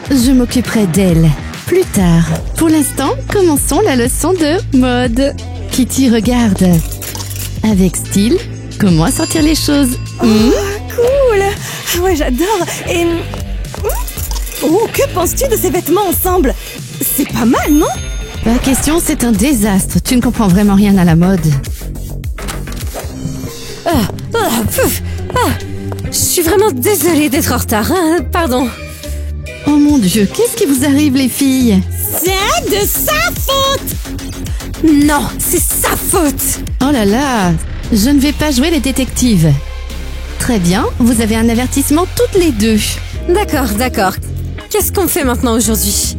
Je m'occuperai d'elles plus tard. Pour l'instant, commençons la leçon de mode. Kitty, regarde. Avec style, comment assortir les choses. Cool. Ah ouais, j'adore. Et... Oh, que penses-tu de ces vêtements ensemble? C'est pas mal, non? Pas question, c'est un désastre. Tu ne comprends vraiment rien à la mode. Je suis vraiment désolée d'être en retard, hein, pardon. Oh mon Dieu, qu'est-ce qui vous arrive, les filles? C'est de sa faute! Non, c'est sa faute. Oh là là, je ne vais pas jouer les détectives. Très bien, vous avez un avertissement toutes les deux. D'accord. Qu'est-ce qu'on fait maintenant aujourd'hui?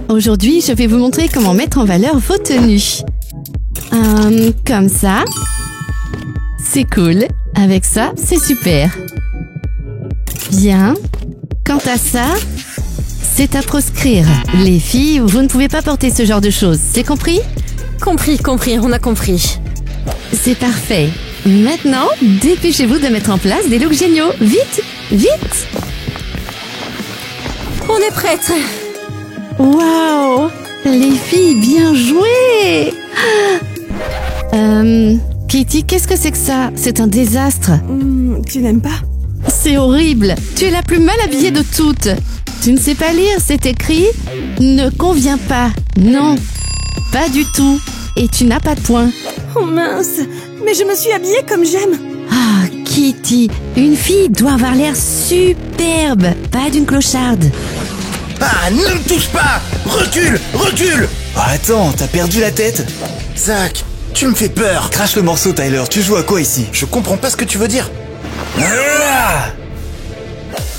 Aujourd'hui, je vais vous montrer comment mettre en valeur vos tenues. Comme ça. C'est cool. Avec ça, c'est super. Bien. Quant à ça, c'est à proscrire. Les filles, vous ne pouvez pas porter ce genre de choses, c'est compris? Compris, on a compris. C'est parfait. Maintenant, dépêchez-vous de mettre en place des looks géniaux. Vite, vite! On est prêtes. Waouh! Les filles, bien joué! Kitty, qu'est-ce que c'est que ça? C'est un désastre. Tu n'aimes pas? C'est horrible. Tu es la plus mal habillée de toutes. Tu ne sais pas lire, c'est écrit « Ne convient pas ». Non, pas du tout. Et tu n'as pas de points. Oh mince, mais je me suis habillée comme j'aime. Ah, Kitty, une fille doit avoir l'air superbe, pas d'une clocharde. Ah, ne me touche pas! Recule! Recule! Oh, attends, t'as perdu la tête? Zach, tu me fais peur! Crache le morceau, Tyler, tu joues à quoi ici? Je comprends pas ce que tu veux dire. Ah!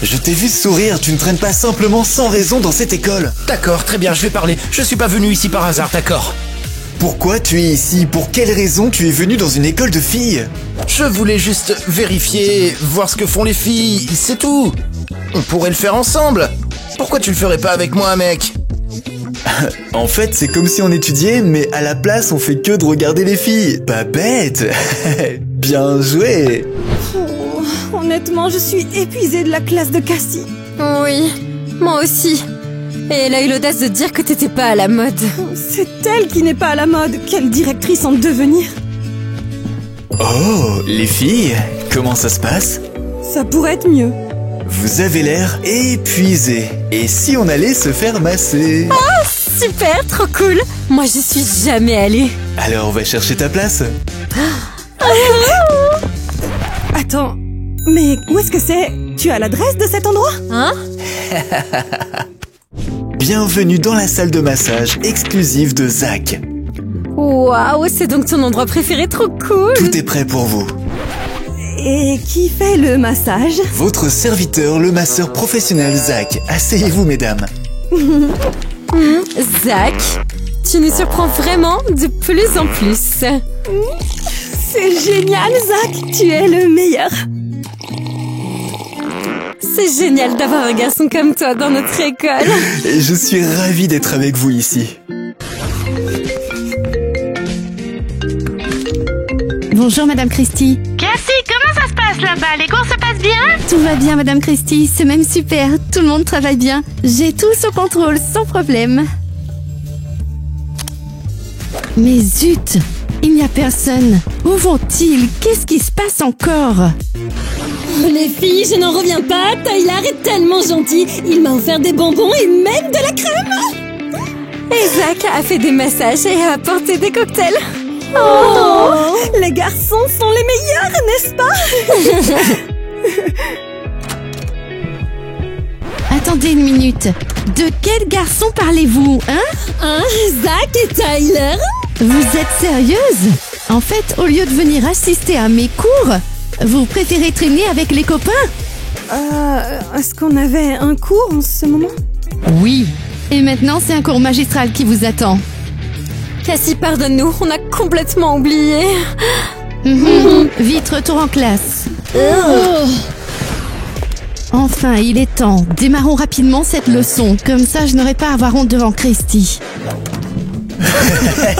Je t'ai vu sourire, tu ne traînes pas simplement sans raison dans cette école. D'accord, très bien, je vais parler. Je suis pas venu ici par hasard, d'accord? Pourquoi tu es ici? Pour quelle raison tu es venu dans une école de filles? Je voulais juste vérifier, voir ce que font les filles, c'est tout. On pourrait le faire ensemble. Pourquoi tu le ferais pas avec moi, mec? En fait, c'est comme si on étudiait, mais à la place, on fait que de regarder les filles. Pas bête. Bien joué. Oh, honnêtement, je suis épuisée de la classe de Cassie. Oui, moi aussi. Et elle a eu l'audace de dire que t'étais pas à la mode. C'est elle qui n'est pas à la mode. Quelle directrice en devenir. Oh, les filles, comment ça se passe? Ça pourrait être mieux. Vous avez l'air épuisés. Et si on allait se faire masser? Oh, super, trop cool. Moi, je suis jamais allée. Alors, on va chercher ta place. Attends, mais où est-ce que c'est? Tu as l'adresse de cet endroit? Hein? Bienvenue dans la salle de massage exclusive de Zach. Waouh, c'est donc ton endroit préféré, trop cool. Tout est prêt pour vous. Et qui fait le massage? Votre serviteur, le masseur professionnel Zach. Asseyez-vous, mesdames. Zach, tu nous surprends vraiment de plus en plus. C'est génial, Zach. Tu es le meilleur. C'est génial d'avoir un garçon comme toi dans notre école. Et je suis ravi d'être avec vous ici. Bonjour, Madame Christie. Cassie, comment ça se passe là-bas? Les cours se passent bien? Tout va bien, Madame Christie. C'est même super. Tout le monde travaille bien. J'ai tout sous contrôle, sans problème. Mais zut! Il n'y a personne. Où vont-ils? Qu'est-ce qui se passe encore? Les filles, je n'en reviens pas. Tyler est tellement gentil. Il m'a offert des bonbons et même de la crème. Et Zach a fait des massages et a apporté des cocktails. Oh, les garçons sont les meilleurs, n'est-ce pas? Attendez une minute. De quel garçon parlez-vous, hein? Zach et Tyler? Vous êtes sérieuse? En fait, au lieu de venir assister à mes cours, vous préférez traîner avec les copains? Est-ce qu'on avait un cours en ce moment? Oui. Et maintenant, c'est un cours magistral qui vous attend. Cassie, pardonne-nous, on a complètement oublié. Vite, retour en classe. Enfin, il est temps. Démarrons rapidement cette leçon. Comme ça, je n'aurai pas à avoir honte devant Christy.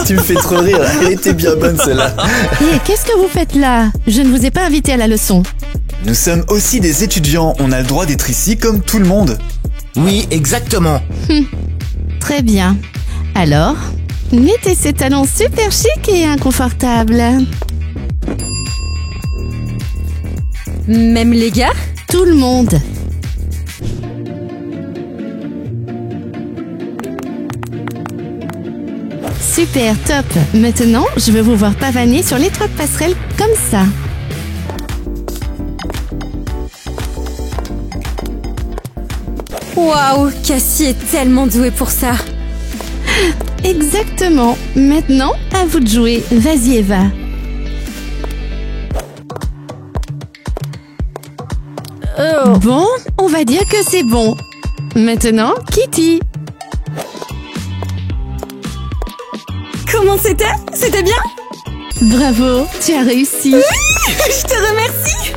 Tu me fais trop rire, elle était bien bonne celle-là. Et qu'est-ce que vous faites là? Je ne vous ai pas invité à la leçon. Nous sommes aussi des étudiants, on a le droit d'être ici comme tout le monde. Oui, exactement. Très bien. Alors, mettez ces talons super chics et inconfortables. Même les gars? Tout le monde. Super, top. Maintenant, je veux vous voir pavaner sur l'étroite passerelle comme ça. Waouh, Cassie est tellement douée pour ça. Exactement. Maintenant, à vous de jouer. Vas-y, Eva. Bon, on va dire que c'est bon. Maintenant, Kitty. Comment c'était? C'était bien? Bravo, tu as réussi. Je te remercie.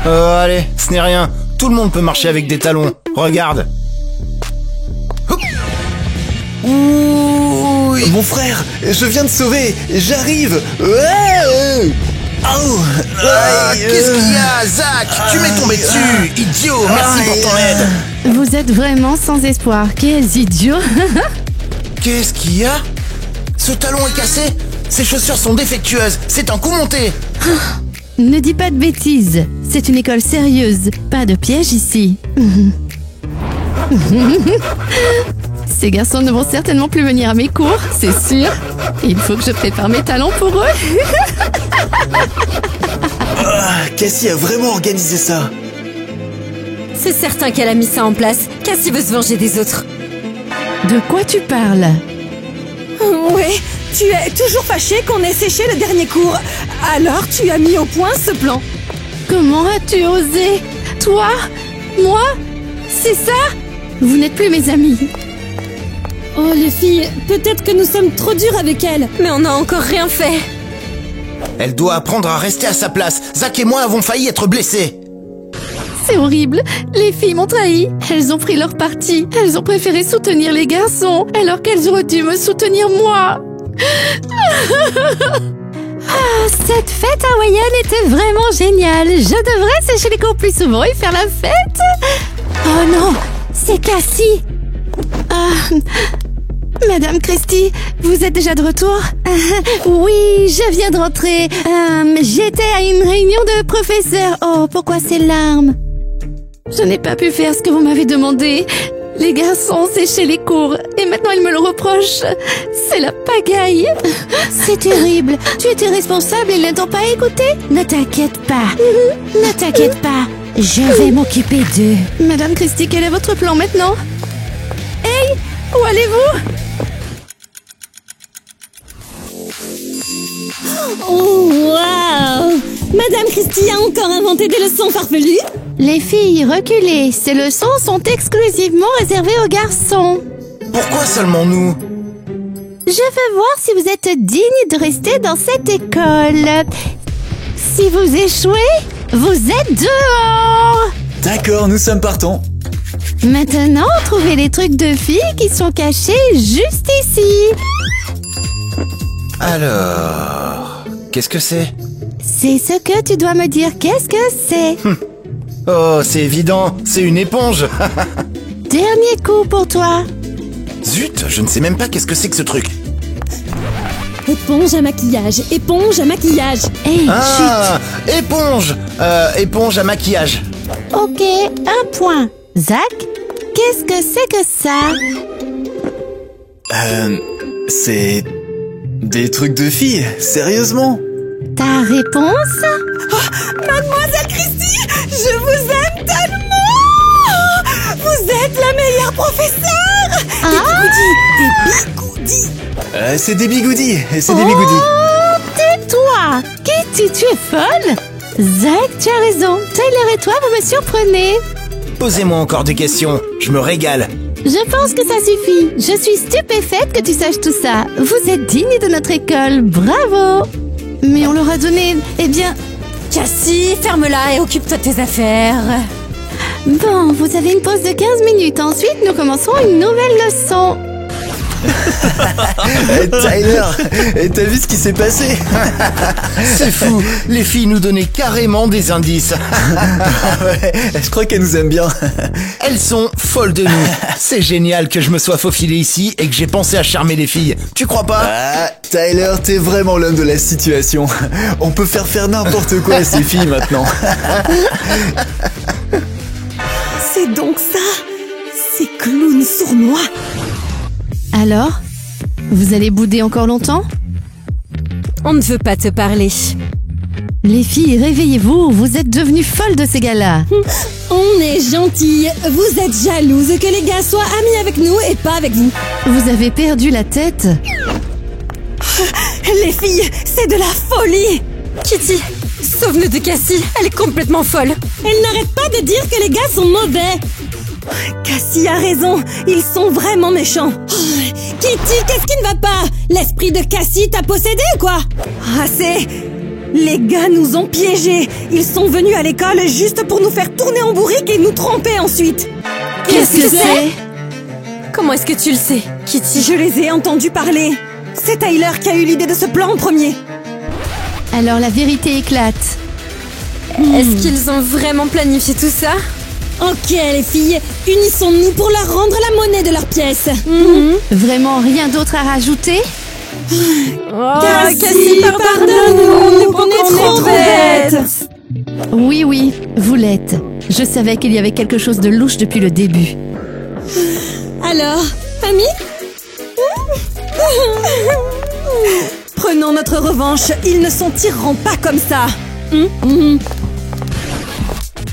Allez, ce n'est rien. Tout le monde peut marcher avec des talons. Regarde. Hop. Ouh. Mon frère, je viens de sauver, j'arrive. Ouais. Oh. Qu'est-ce qu'il y a, Zach? Tu m'es tombé dessus, idiot. Merci pour ton aide. Vous êtes vraiment sans espoir. Quels idiots. Qu'est-ce qu'il y a? Ce talon est cassé? Ses chaussures sont défectueuses. C'est un coup monté. Ne dis pas de bêtises. C'est une école sérieuse. Pas de piège ici. Ces garçons ne vont certainement plus venir à mes cours, c'est sûr. Il faut que je prépare mes talons pour eux. Cassie a vraiment organisé ça. C'est certain qu'elle a mis ça en place. Cassie veut se venger des autres. De quoi tu parles? Ouais, tu es toujours fâché qu'on ait séché le dernier cours. Alors tu as mis au point ce plan. Comment as-tu osé? Toi? Moi? C'est ça? Vous n'êtes plus mes amis. Oh les filles, peut-être que nous sommes trop durs avec elle. Mais on n'a encore rien fait. Elle doit apprendre à rester à sa place. Zach et moi avons failli être blessés. C'est horrible. Les filles m'ont trahi. Elles ont pris leur parti. Elles ont préféré soutenir les garçons, alors qu'elles auraient dû me soutenir moi. Cette fête hawaïenne était vraiment géniale. Je devrais sécher les cours plus souvent et faire la fête. Oh non, c'est Cassie. Madame Christie, vous êtes déjà de retour? Oui, je viens de rentrer. J'étais à une réunion de professeurs. Oh, pourquoi ces larmes? Je n'ai pas pu faire ce que vous m'avez demandé. Les garçons ont séché les cours et maintenant ils me le reprochent. C'est la pagaille. C'est terrible. Tu étais responsable et ils ne t'ont pas écouté? Ne t'inquiète pas. Ne t'inquiète pas. Je vais m'occuper d'eux. Madame Christie, quel est votre plan maintenant? Hey, où allez-vous? Oh, waouh! Madame Christie a encore inventé des leçons farfelues? Les filles, reculez. Ces leçons sont exclusivement réservées aux garçons. Pourquoi seulement nous? Je veux voir si vous êtes digne de rester dans cette école. Si vous échouez, vous êtes dehors. D'accord, nous sommes partants. Maintenant, trouvez les trucs de filles qui sont cachés juste ici. Alors, qu'est-ce que c'est? C'est ce que tu dois me dire. Qu'est-ce que c'est? Oh, c'est évident, c'est une éponge. Dernier coup pour toi. Zut, je ne sais même pas qu'est-ce que c'est que ce truc. Éponge à maquillage, éponge à maquillage. Hey, Éponge. Éponge à maquillage. Ok, un point. Zach, qu'est-ce que c'est que ça? C'est... des trucs de filles, sérieusement? Ta réponse? Mademoiselle Christie, je vous aime tellement! Vous êtes la meilleure professeure! Des bigoudis! C'est des bigoudis, c'est des bigoudis. Oh, tais-toi! Kitty, tu es folle? Zach, tu as raison. Tyler et toi, vous me surprenez. Posez-moi encore des questions, je me régale. Je pense que ça suffit. Je suis stupéfaite que tu saches tout ça. Vous êtes digne de notre école, bravo! Mais on leur a donné, eh bien... Cassie, ferme-la et occupe-toi de tes affaires. Bon, vous avez une pause de 15 minutes. Ensuite, nous commencerons une nouvelle leçon. Tyler, t'as vu ce qui s'est passé? C'est fou, les filles nous donnaient carrément des indices. Ouais, je crois qu'elles nous aiment bien. Elles sont folles de nous. C'est génial que je me sois faufilé ici et que j'ai pensé à charmer les filles. Tu crois pas? Ah, Tyler, t'es vraiment l'homme de la situation. On peut faire n'importe quoi à ces filles maintenant. C'est donc ça? Ces clowns sournois. Alors, vous allez bouder encore longtemps? On ne veut pas te parler. Les filles, réveillez-vous, vous êtes devenues folles de ces gars-là. On est gentils. Vous êtes jalouses que les gars soient amis avec nous et pas avec vous. Vous avez perdu la tête. Les filles, c'est de la folie. Kitty, sauve-nous de Cassie. Elle est complètement folle. Elle n'arrête pas de dire que les gars sont mauvais. Cassie a raison. Ils sont vraiment méchants. Kitty, qu'est-ce qui ne va pas? L'esprit de Cassie t'a possédé ou quoi? Assez. Les gars nous ont piégés. Ils sont venus à l'école juste pour nous faire tourner en bourrique et nous tromper ensuite. Qu'est-ce que c'est? Comment est-ce que tu le sais, Kitty? Je les ai entendus parler. C'est Tyler qui a eu l'idée de ce plan en premier. Alors la vérité éclate. Est-ce qu'ils ont vraiment planifié tout ça? Ok les filles, unissons-nous pour leur rendre la monnaie de leurs pièces. Vraiment rien d'autre à rajouter? Cassie, pardonne-nous, on est trop bêtes. Oui, vous l'êtes. Je savais qu'il y avait quelque chose de louche depuis le début. Alors, amis? Prenons notre revanche, ils ne s'en tireront pas comme ça.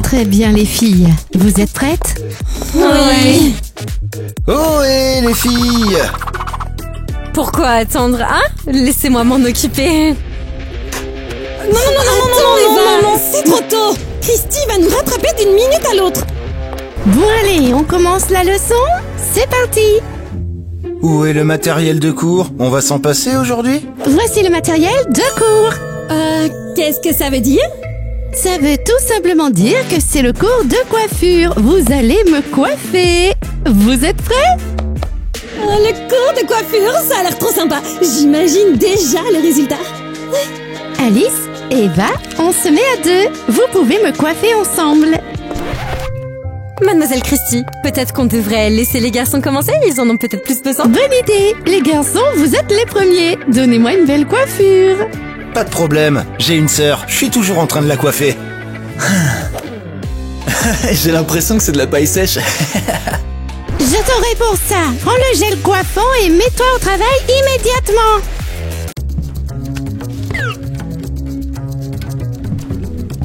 Très bien les filles, vous êtes prêtes? Oui. Ohé les filles! Pourquoi attendre, hein? Laissez-moi m'en occuper. Non, c'est trop tôt. Christy va nous rattraper d'une minute à l'autre. Bon allez, on commence la leçon? C'est parti! Où est le matériel de cours? On va s'en passer aujourd'hui? Voici le matériel de cours. Qu'est-ce que ça veut dire? Ça veut tout simplement dire que c'est le cours de coiffure. Vous allez me coiffer. Vous êtes prêts? Le cours de coiffure, ça a l'air trop sympa. J'imagine déjà le résultat. Alice, Eva, on se met à deux. Vous pouvez me coiffer ensemble. Mademoiselle Christie, peut-être qu'on devrait laisser les garçons commencer, ils en ont peut-être plus besoin. Bonne idée. Les garçons, vous êtes les premiers. Donnez-moi une belle coiffure. Pas de problème, j'ai une sœur, je suis toujours en train de la coiffer. J'ai l'impression que c'est de la paille sèche. Je t'aurai pour ça. Prends le gel coiffant et mets-toi au travail immédiatement.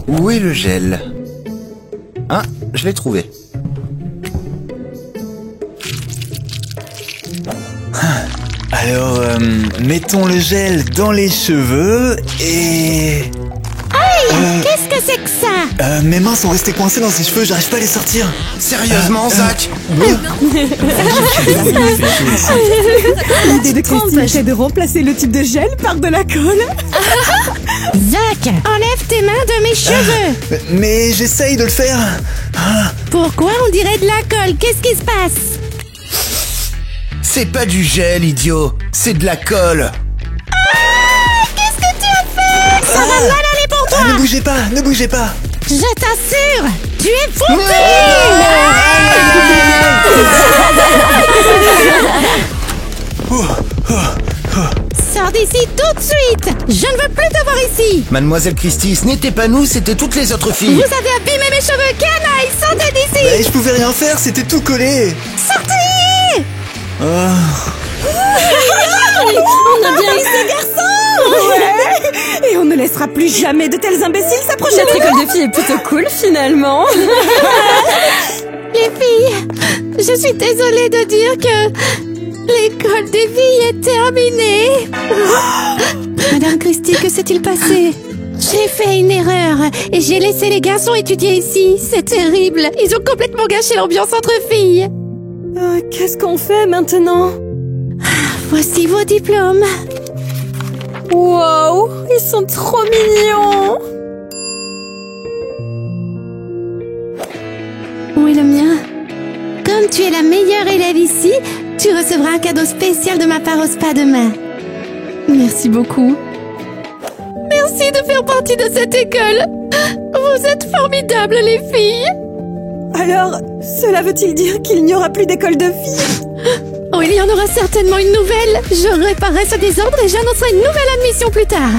Où est le gel? Ah, je l'ai trouvé. Alors, mettons le gel dans les cheveux et... Qu'est-ce que c'est que ça? Mes mains sont restées coincées dans ses cheveux, j'arrive pas à les sortir. Sérieusement, Zach? L'idée de Christie, c'est de remplacer le type de gel par de la colle. Zach, enlève tes mains de mes cheveux. Mais j'essaye de le faire. Pourquoi on dirait de la colle? Qu'est-ce qui se passe? C'est pas du gel, idiot, c'est de la colle. Qu'est-ce que tu as fait? Ça va mal aller pour toi. Ne bougez pas, ne bougez pas. Je t'assure, tu es foutu. Sors d'ici tout de suite. Je ne veux plus te voir ici. Mademoiselle Christie, ce n'était pas nous, c'était toutes les autres Vous filles. avez abîmé mes cheveux, canaille. Sortez d'ici. Mais je pouvais rien faire, c'était tout collé. Sortez. Oh. On a bien eu ce garçon. Ouais. Et on ne laissera plus jamais de tels imbéciles s'approcher. Notre école de filles est plutôt cool finalement. Les filles, je suis désolée de dire que l'école des filles est terminée. Madame Christie, que s'est-il passé? J'ai fait une erreur et j'ai laissé les garçons étudier ici. C'est terrible. Ils ont complètement gâché l'ambiance entre filles. Qu'est-ce qu'on fait maintenant? Voici vos diplômes. Wow, ils sont trop mignons. Où est le mien? Comme tu es la meilleure élève ici, Tu recevras un cadeau spécial de ma part au spa demain. Merci beaucoup. Merci de faire partie de cette école. Vous êtes formidables, les filles. Alors, cela veut-il dire qu'il n'y aura plus d'école de filles? Oh, il y en aura certainement une nouvelle. Je réparerai ce désordre et j'annoncerai une nouvelle admission plus tard.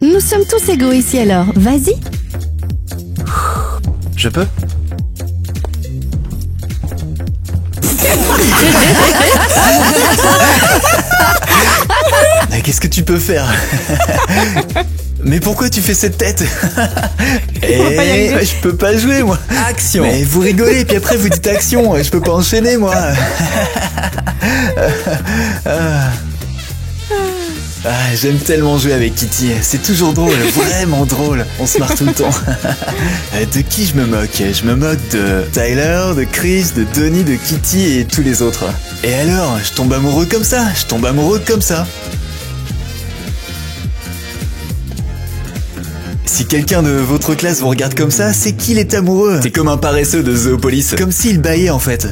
Nous sommes tous égaux ici alors. Vas-y. Je peux? Mais qu'est-ce que tu peux faire? Mais pourquoi tu fais cette tête? Je peux pas jouer, moi. Action! Mais vous rigolez, puis après vous dites action. Je peux pas enchaîner, moi. J'aime tellement jouer avec Kitty. C'est toujours drôle, vraiment drôle. On se marre tout le temps. De qui je me moque? Je me moque de Tyler, de Chris, de Donnie, de Kitty et tous les autres. Et alors, je tombe amoureux comme ça. Je tombe amoureux comme ça. Si quelqu'un de votre classe vous regarde comme ça, c'est qu'il est amoureux. C'est comme un paresseux de Zoopolis. Comme s'il bâillait en fait.